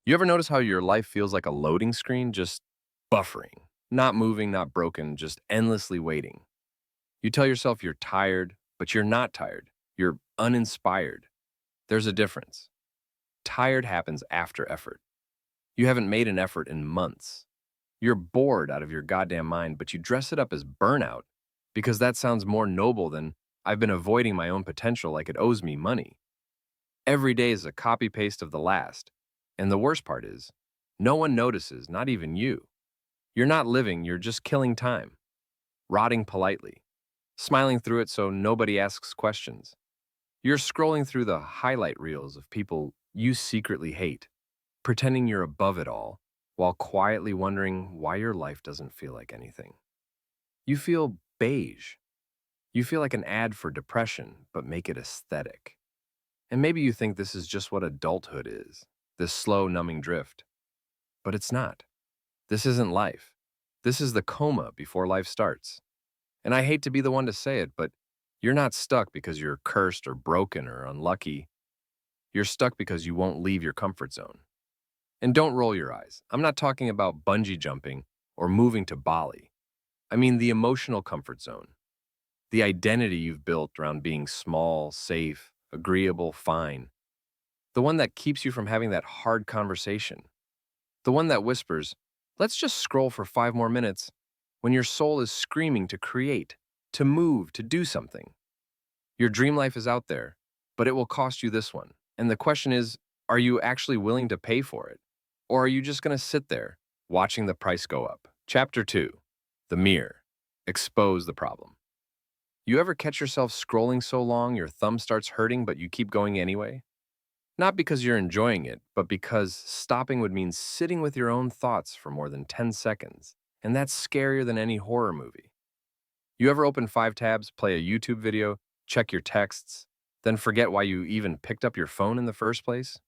You ever notice how your life feels like a loading screen, just buffering, not moving, not broken, just endlessly waiting? You tell yourself you're tired, but you're not tired. You're uninspired. There's a difference. Tired happens after effort. You haven't made an effort in months. You're bored out of your goddamn mind, but you dress it up as burnout because that sounds more noble than I've been avoiding my own potential like it owes me money. Every day is a copy paste of the last. And the worst part is, no one notices, not even you. You're not living, you're just killing time, rotting politely, smiling through it so nobody asks questions. You're scrolling through the highlight reels of people you secretly hate, pretending you're above it all, while quietly wondering why your life doesn't feel like anything. You feel beige. You feel like an ad for depression, but make it aesthetic. And maybe you think this is just what adulthood is, this slow, numbing drift. But it's not. This isn't life. This is the coma before life starts. And I hate to be the one to say it, but you're not stuck because you're cursed or broken or unlucky. You're stuck because you won't leave your comfort zone. And don't roll your eyes. I'm not talking about bungee jumping or moving to Bali. I mean the emotional comfort zone, the identity you've built around being small, safe, agreeable, fine. The one that keeps you from having that hard conversation. The one that whispers, let's just scroll for 5 more minutes, when your soul is screaming to create, to move, to do something. Your dream life is out there, but it will cost you this one. And the question is, are you actually willing to pay for it? Or are you just going to sit there, watching the price go up? Chapter 2. The Mirror. Expose the problem. You ever catch yourself scrolling so long your thumb starts hurting but you keep going anyway? Not because you're enjoying it, but because stopping would mean sitting with your own thoughts for more than 10 seconds, and that's scarier than any horror movie. You ever open 5 tabs, play a YouTube video, check your texts, then forget why you even picked up your phone in the first place?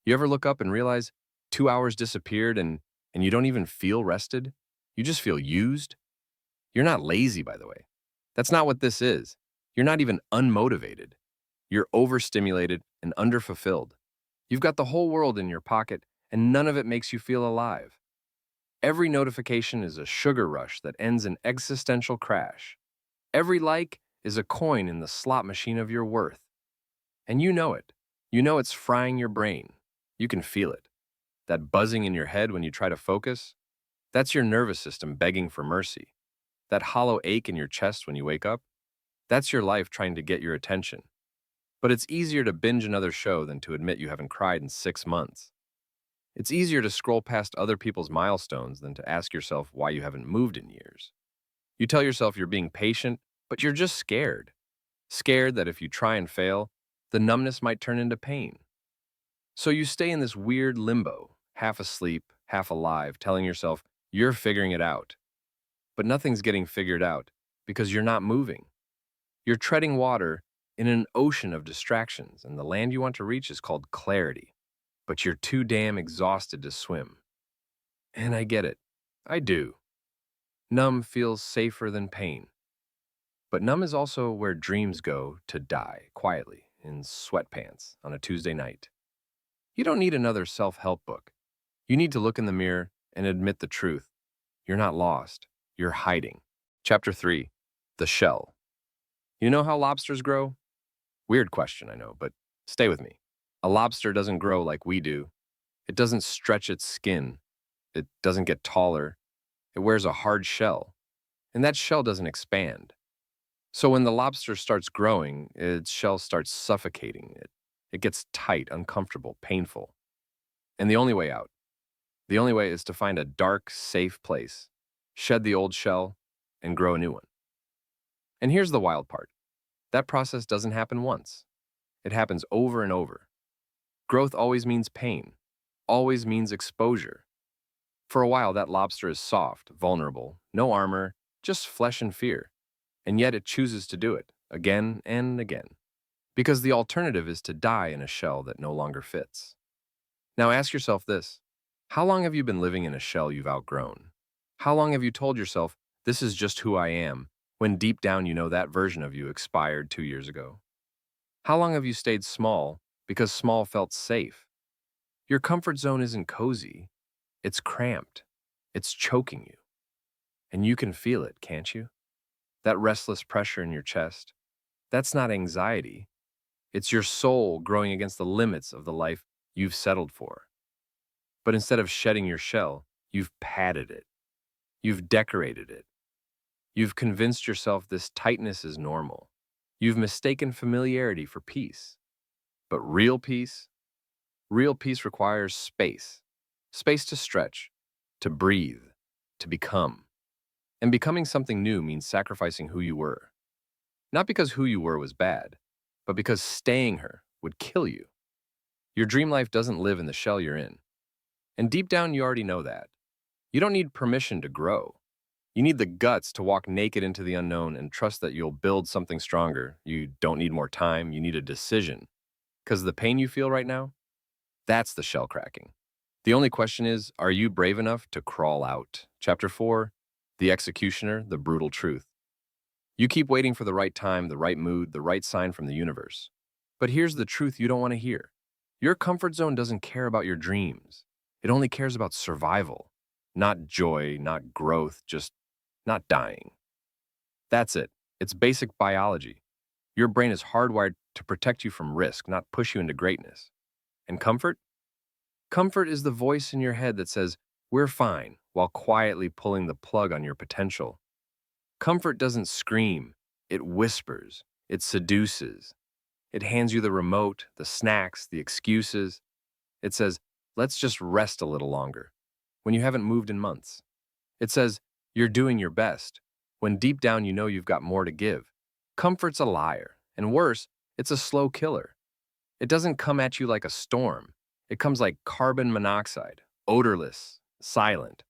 You ever look up and realize 2 hours disappeared and you don't even feel rested? You just feel used? You're not lazy, by the way. That's not what this is. You're not even unmotivated. You're overstimulated and underfulfilled. You've got the whole world in your pocket, and none of it makes you feel alive. Every notification is a sugar rush that ends in existential crash. Every like is a coin in the slot machine of your worth. And you know it. You know it's frying your brain. You can feel it. That buzzing in your head when you try to focus, that's your nervous system begging for mercy. That hollow ache in your chest when you wake up, that's your life trying to get your attention. But it's easier to binge another show than to admit you haven't cried in 6 months. It's easier to scroll past other people's milestones than to ask yourself why you haven't moved in years. You tell yourself you're being patient, but you're just scared. Scared that if you try and fail, the numbness might turn into pain. So you stay in this weird limbo, half asleep, half alive, telling yourself you're figuring it out. But nothing's getting figured out because you're not moving. You're treading water in an ocean of distractions, and the land you want to reach is called clarity. But you're too damn exhausted to swim. And I get it. I do. Numb feels safer than pain. But numb is also where dreams go to die quietly in sweatpants on a Tuesday night. You don't need another self-help book. You need to look in the mirror and admit the truth. You're not lost. You're hiding. Chapter 3. The Shell. You know how lobsters grow? Weird question, I know, but stay with me. A lobster doesn't grow like we do. It doesn't stretch its skin. It doesn't get taller. It wears a hard shell, and that shell doesn't expand. So when the lobster starts growing, its shell starts suffocating it. It gets tight, uncomfortable, painful. And the only way out, the only way is to find a dark, safe place, shed the old shell, and grow a new one. And here's the wild part. That process doesn't happen once. It happens over and over. Growth always means pain, always means exposure. For a while, that lobster is soft, vulnerable, no armor, just flesh and fear. And yet it chooses to do it, again and again. Because the alternative is to die in a shell that no longer fits. Now ask yourself this. How long have you been living in a shell you've outgrown? How long have you told yourself, this is just who I am, when deep down you know that version of you expired 2 years ago? How long have you stayed small because small felt safe? Your comfort zone isn't cozy, it's cramped. It's choking you. And you can feel it, can't you? That restless pressure in your chest. That's not anxiety. It's your soul growing against the limits of the life you've settled for. But instead of shedding your shell, you've padded it. You've decorated it. You've convinced yourself this tightness is normal. You've mistaken familiarity for peace. But real peace requires space. Space to stretch, to breathe, to become. And becoming something new means sacrificing who you were. Not because who you were was bad, but because staying her would kill you. Your dream life doesn't live in the shell you're in. And deep down, you already know that. You don't need permission to grow. You need the guts to walk naked into the unknown and trust that you'll build something stronger. You don't need more time, you need a decision. Because the pain you feel right now, that's the shell cracking. The only question is, are you brave enough to crawl out? Chapter 4, The Executioner, the Brutal Truth. You keep waiting for the right time, the right mood, the right sign from the universe. But here's the truth you don't want to hear. Your comfort zone doesn't care about your dreams. It only cares about survival. Not joy, not growth, just not dying. That's it. It's basic biology. Your brain is hardwired to protect you from risk, not push you into greatness. And comfort? Comfort is the voice in your head that says, we're fine, while quietly pulling the plug on your potential. Comfort doesn't scream, it whispers, it seduces. It hands you the remote, the snacks, the excuses. It says, let's just rest a little longer, when you haven't moved in months. It says, you're doing your best, when deep down you know you've got more to give. Comfort's a liar, and worse, it's a slow killer. It doesn't come at you like a storm. It comes like carbon monoxide, odorless, silent.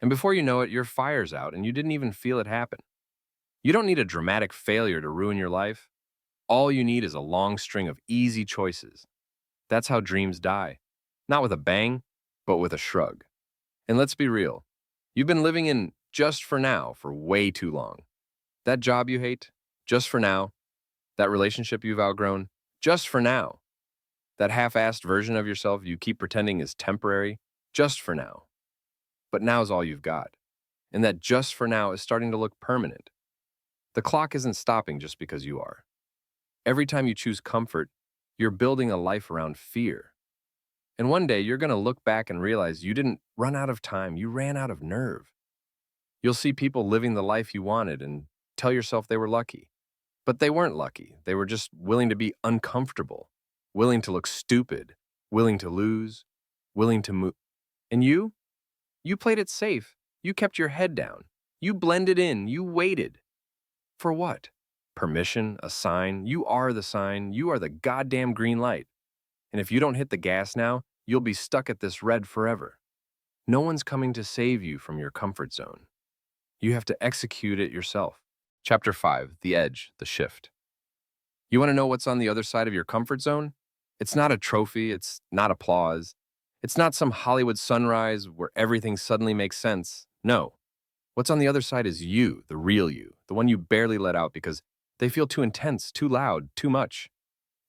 And before you know it, your fire's out and you didn't even feel it happen. You don't need a dramatic failure to ruin your life. All you need is a long string of easy choices. That's how dreams die. Not with a bang, but with a shrug. And let's be real. You've been living in just for now for way too long. That job you hate, just for now. That relationship you've outgrown, just for now. That half-assed version of yourself you keep pretending is temporary, just for now. But now's all you've got. And that just for now is starting to look permanent. The clock isn't stopping just because you are. Every time you choose comfort, you're building a life around fear. And one day you're going to look back and realize you didn't run out of time, you ran out of nerve. You'll see people living the life you wanted and tell yourself they were lucky. But they weren't lucky. They were just willing to be uncomfortable, willing to look stupid, willing to lose, willing to move. And you? You played it safe. You kept your head down. You blended in. You waited. For what? Permission? A sign? You are the sign. You are the goddamn green light. And if you don't hit the gas now, you'll be stuck at this red forever. No one's coming to save you from your comfort zone. You have to execute it yourself. Chapter 5, The Edge, the Shift. You want to know what's on the other side of your comfort zone? It's not a trophy, it's not applause. It's not some Hollywood sunrise where everything suddenly makes sense. No. What's on the other side is you, the real you, the one you barely let out because they feel too intense, too loud, too much.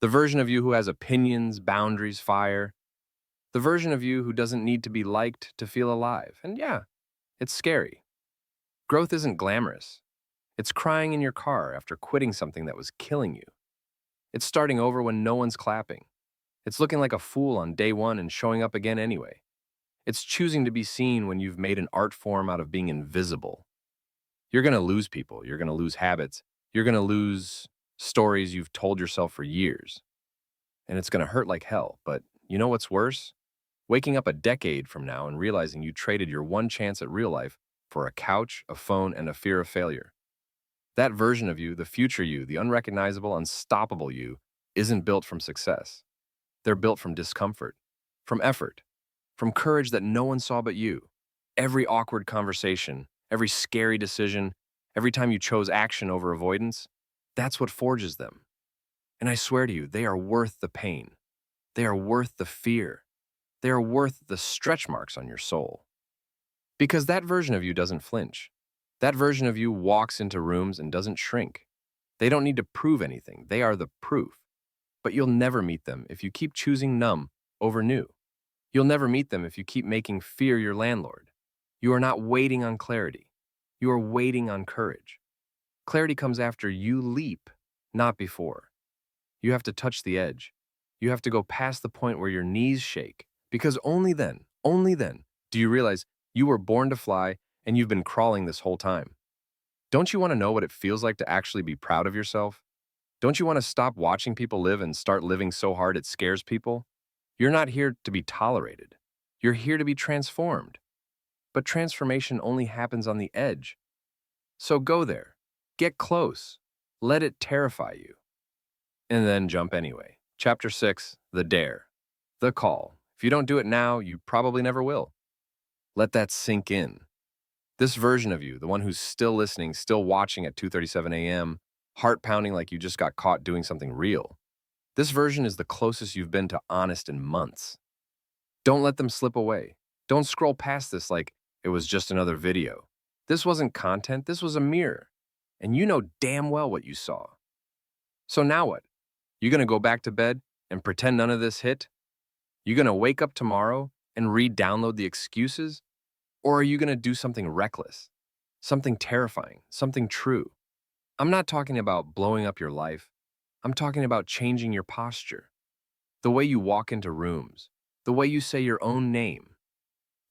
The version of you who has opinions, boundaries, fire. The version of you who doesn't need to be liked to feel alive. And yeah, it's scary. Growth isn't glamorous. It's crying in your car after quitting something that was killing you. It's starting over when no one's clapping. It's looking like a fool on day one and showing up again anyway. It's choosing to be seen when you've made an art form out of being invisible. You're going to lose people. You're going to lose habits. You're going to lose stories you've told yourself for years. And it's going to hurt like hell. But you know what's worse? Waking up a decade from now and realizing you traded your one chance at real life for a couch, a phone, and a fear of failure. That version of you, the future you, the unrecognizable, unstoppable you, isn't built from success. They're built from discomfort, from effort, from courage that no one saw but you. Every awkward conversation, every scary decision, every time you chose action over avoidance, that's what forges them. And I swear to you, they are worth the pain. They are worth the fear. They are worth the stretch marks on your soul. Because that version of you doesn't flinch. That version of you walks into rooms and doesn't shrink. They don't need to prove anything. They are the proof. But you'll never meet them if you keep choosing numb over new. You'll never meet them if you keep making fear your landlord. You are not waiting on clarity. You are waiting on courage. Clarity comes after you leap, not before. You have to touch the edge. You have to go past the point where your knees shake, because only then, do you realize you were born to fly and you've been crawling this whole time. Don't you want to know what it feels like to actually be proud of yourself? Don't you want to stop watching people live and start living so hard it scares people? You're not here to be tolerated. You're here to be transformed. But transformation only happens on the edge. So go there. Get close. Let it terrify you. And then jump anyway. Chapter 6, The Dare. The Call. If you don't do it now, you probably never will. Let that sink in. This version of you, the one who's still listening, still watching at 2:37 a.m., heart pounding like you just got caught doing something real. This version is the closest you've been to honest in months. Don't let them slip away. Don't scroll past this like it was just another video. This wasn't content, this was a mirror. And you know damn well what you saw. So now what? You gonna go back to bed and pretend none of this hit? You gonna wake up tomorrow and re-download the excuses? Or are you gonna do something reckless? Something terrifying, something true? I'm not talking about blowing up your life. I'm talking about changing your posture. The way you walk into rooms. The way you say your own name.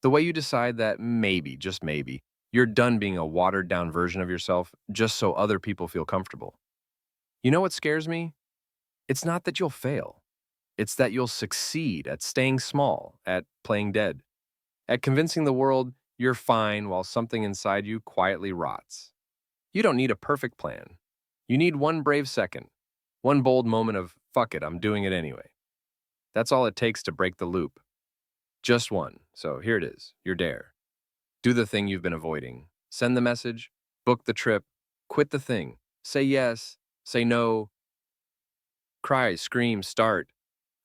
The way you decide that maybe, just maybe, you're done being a watered-down version of yourself just so other people feel comfortable. You know what scares me? It's not that you'll fail. It's that you'll succeed at staying small, at playing dead, at convincing the world you're fine while something inside you quietly rots. You don't need a perfect plan. You need one brave second, one bold moment of, fuck it, I'm doing it anyway. That's all it takes to break the loop. Just one. So here it is, your dare. Do the thing you've been avoiding. Send the message, book the trip, quit the thing. Say yes, say no, cry, scream, start.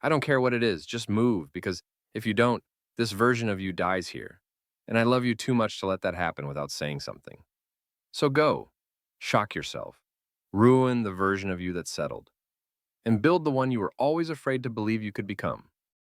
I don't care what it is, just move, because if you don't, this version of you dies here. And I love you too much to let that happen without saying something. So go, shock yourself, ruin the version of you that's settled, and build the one you were always afraid to believe you could become.